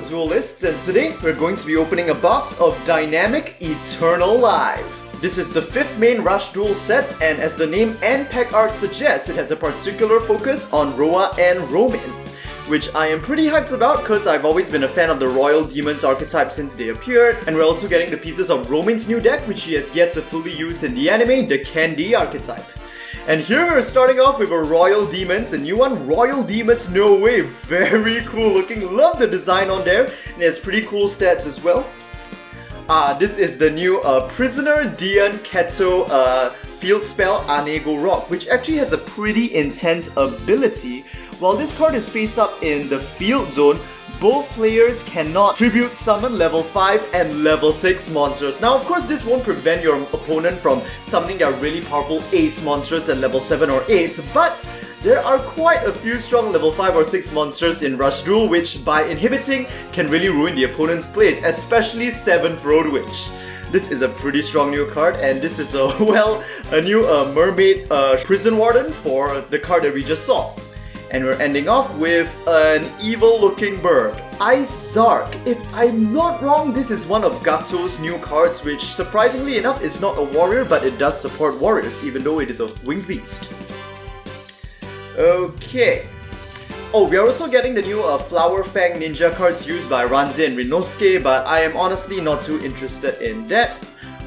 duelists, and today we're going to be opening a box of Dynamic Eternal Live. This is the 5th main Rush Duel set, and as the name and pack art suggests, it has a particular focus on Roa and Romin, which I am pretty hyped about because I've always been a fan of the Royal Demons archetype since they appeared, and we're also getting the pieces of Romin's new deck, which he has yet to fully use in the anime, the Candy archetype. And here we're starting off with a Royal Demons, a new one, Royal Demons No Way, very cool looking, love the design on there, and it has pretty cool stats as well. This is the new Prisoner Dian Keto field spell Anego Rock, which actually has a pretty intense ability. While this card is face up in the field zone, both players cannot tribute summon level 5 and level 6 monsters. Now of course this won't prevent your opponent from summoning their really powerful ace monsters at level 7 or 8, but there are quite a few strong level 5 or 6 monsters in Rush Duel which by inhibiting can really ruin the opponent's plays, especially 7th Road Witch. This is a pretty strong new card, and this is a new Mermaid Prison Warden for the card that we just saw. And we're ending off with an evil-looking bird, Izark. If I'm not wrong, this is one of Gato's new cards, which surprisingly enough is not a warrior, but it does support warriors, even though it is a winged beast. Okay. Oh, we are also getting the new Flower Fang ninja cards used by Ranze and Rinnosuke, but I am honestly not too interested in that.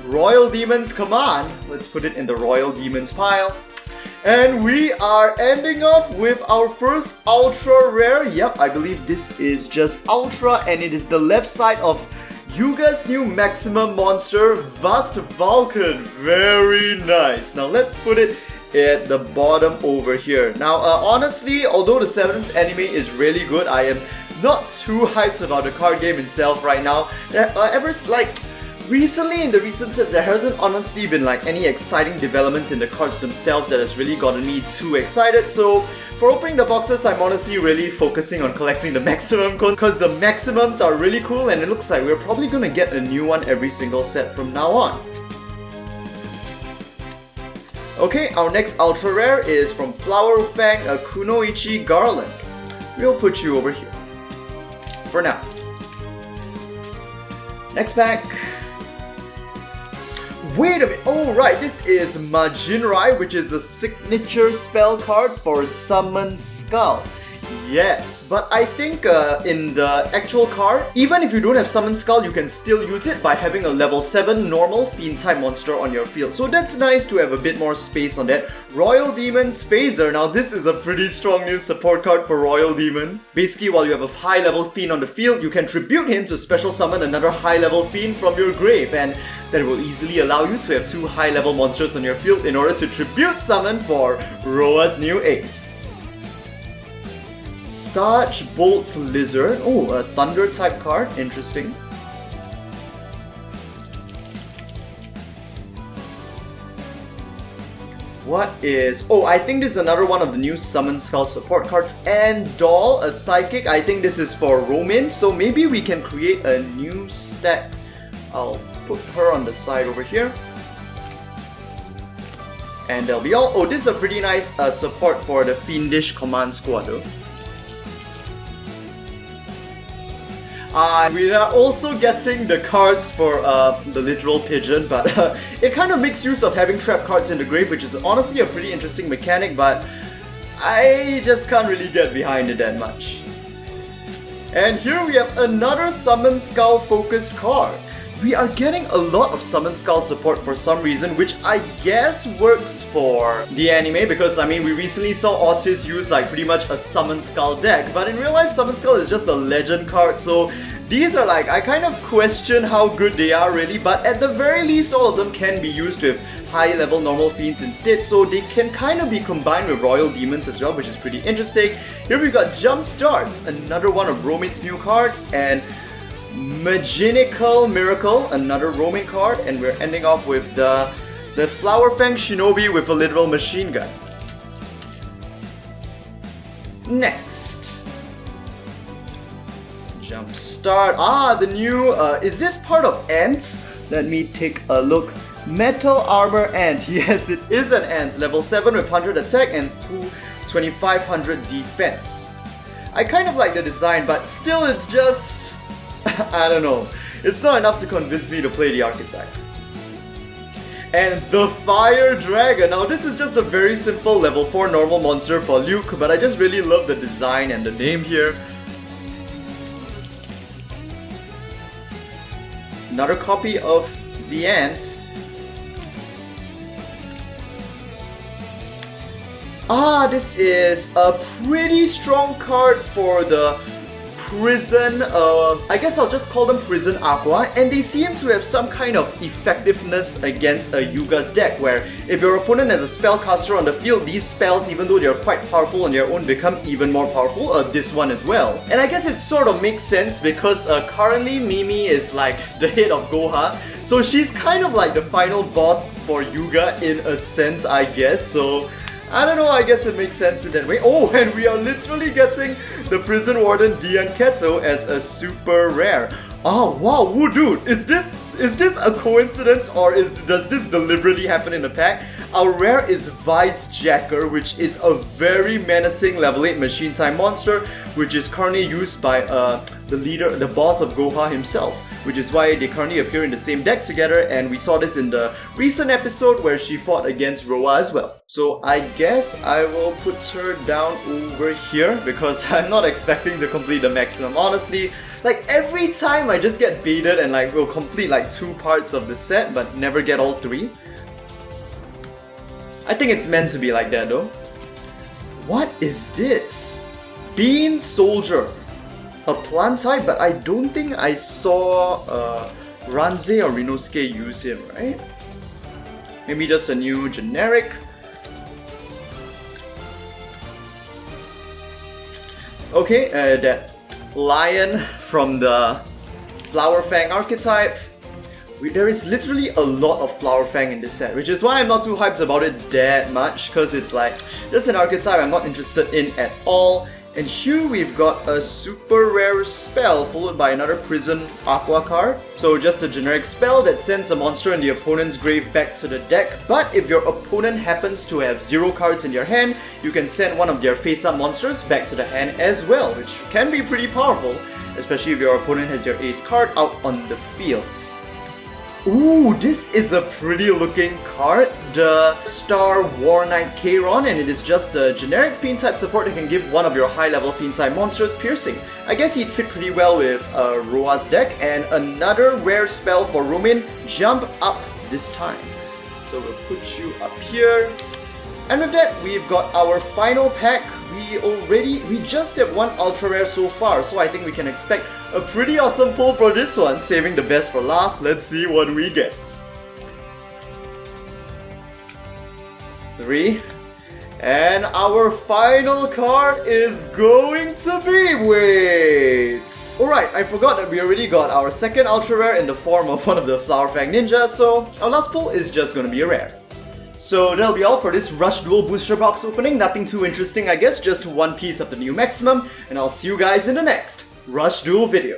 Royal Demons, come on! Let's put it in the Royal Demons pile. And we are ending off with our first ultra rare. Yep, I believe this is just ultra, and it is the left side of Yuga's new maximum monster, Vast Vulcan. Very nice. Now let's put it at the bottom over here. Now honestly, although the 7th anime is really good, I am not too hyped about the card game itself right now. Recently, in the recent sets, there hasn't honestly been any exciting developments in the cards themselves that has really gotten me too excited. So for opening the boxes, I'm honestly really focusing on collecting the maximum codes because the maximums are really cool, and it looks like we're probably gonna get a new one every single set from now on. Okay, our next ultra rare is from Flower Fang, a Kunoichi Garland. We'll put you over here for now. Next pack. Wait a minute, oh right, this is Majinrai, which is a signature spell card for Summon Skull. Yes, but I think in the actual card, even if you don't have Summon Skull, you can still use it by having a level 7 normal Fiend type monster on your field. So that's nice to have a bit more space on that. Royal Demons Phaser. Now this is a pretty strong new support card for Royal Demons. Basically, while you have a high level Fiend on the field, you can tribute him to special summon another high level Fiend from your grave, and that will easily allow you to have 2 high level monsters on your field in order to tribute summon for Roa's new ace. Sarge Bolt's Lizard. Oh, a Thunder type card. Interesting. What is... Oh, I think this is another one of the new Summon Skull support cards. And Doll, a Psychic. I think this is for Romin, so maybe we can create a new stack. I'll put her on the side over here. And they'll be all... Oh, this is a pretty nice support for the Fiendish Command Squad though. We are also getting the cards for the literal pigeon, but it kind of makes use of having trap cards in the grave, which is honestly a pretty interesting mechanic, but I just can't really get behind it that much. And here we have another Summon Skull focused card. We are getting a lot of Summon Skull support for some reason, which I guess works for the anime, because I mean we recently saw Otis use pretty much a Summon Skull deck, but in real life Summon Skull is just a legend card, so these are I kind of question how good they are really, but at the very least all of them can be used with high level normal fiends instead, so they can kind of be combined with Royal Demons as well, which is pretty interesting. Here we got Jump Starts, another one of Romin's new cards, and Magical Miracle, another Romin card, and we're ending off with the Flower Fang Shinobi with a literal machine gun. Next. Jump Start. The new, is this part of Ant? Let me take a look. Metal Armor Ant. Yes, it is an Ant. Level 7 with 100 attack and 2500 defense. I kind of like the design, but still it's just I don't know. It's not enough to convince me to play the archetype. And the Fire Dragon. Now this is just a very simple level 4 normal monster for Luke, but I just really love the design and the name here. Another copy of the Ant. Ah, this is a pretty strong card for the Prison, I guess I'll just call them Prison Aqua, and they seem to have some kind of effectiveness against a Yuga's deck, where if your opponent has a spellcaster on the field, these spells, even though they're quite powerful on their own, become even more powerful, this one as well. And I guess it sort of makes sense because currently Mimi is like the head of Goha, so she's kind of like the final boss for Yuga in a sense, I guess, so I don't know, I guess it makes sense in that way. Oh, and we are literally getting the Prison Warden Dian Keto as a super rare. Oh wow, woo dude, is this a coincidence or does this deliberately happen in the pack? Our rare is Vice Jacker, which is a very menacing level 8 machine time monster, which is currently used by the boss of Goha himself, which is why they currently appear in the same deck together, and we saw this in the recent episode where she fought against Roa as well. So I guess I will put her down over here because I'm not expecting to complete the maximum. Honestly, like every time I just get baited and like will complete like 2 parts of the set but never get all 3. I think it's meant to be like that though. What is this? Bean Soldier. A plant type, but I don't think I saw Ranze or Rinnosuke use him, right? Maybe just a new generic. Okay, that lion from the Flower Fang archetype. There is literally a lot of Flower Fang in this set, which is why I'm not too hyped about it that much, because it's like, just an archetype I'm not interested in at all. And here we've got a super rare spell followed by another Prison Aqua card. So just a generic spell that sends a monster in the opponent's grave back to the deck, but if your opponent happens to have 0 cards in their hand, you can send one of their face-up monsters back to the hand as well, which can be pretty powerful, especially if your opponent has their ace card out on the field. Ooh, this is a pretty looking card, the Star War Knight Kairon, and it is just a generic Fiend type support that can give one of your high level Fiend type monsters piercing. I guess he'd fit pretty well with Roa's deck, and another rare spell for Romin, Jump Up this time. So we'll put you up here. And with that, we've got our final pack. We just have 1 ultra rare so far, so I think we can expect a pretty awesome pull for this one. Saving the best for last, let's see what we get. 3. And our final card is going to be... wait! Alright, I forgot that we already got our second ultra rare in the form of one of the Flower Fang ninjas, so our last pull is just gonna be a rare. So that'll be all for this Rush Duel booster box opening. Nothing too interesting, I guess, just 1 piece of the new maximum, and I'll see you guys in the next Rush Duel video.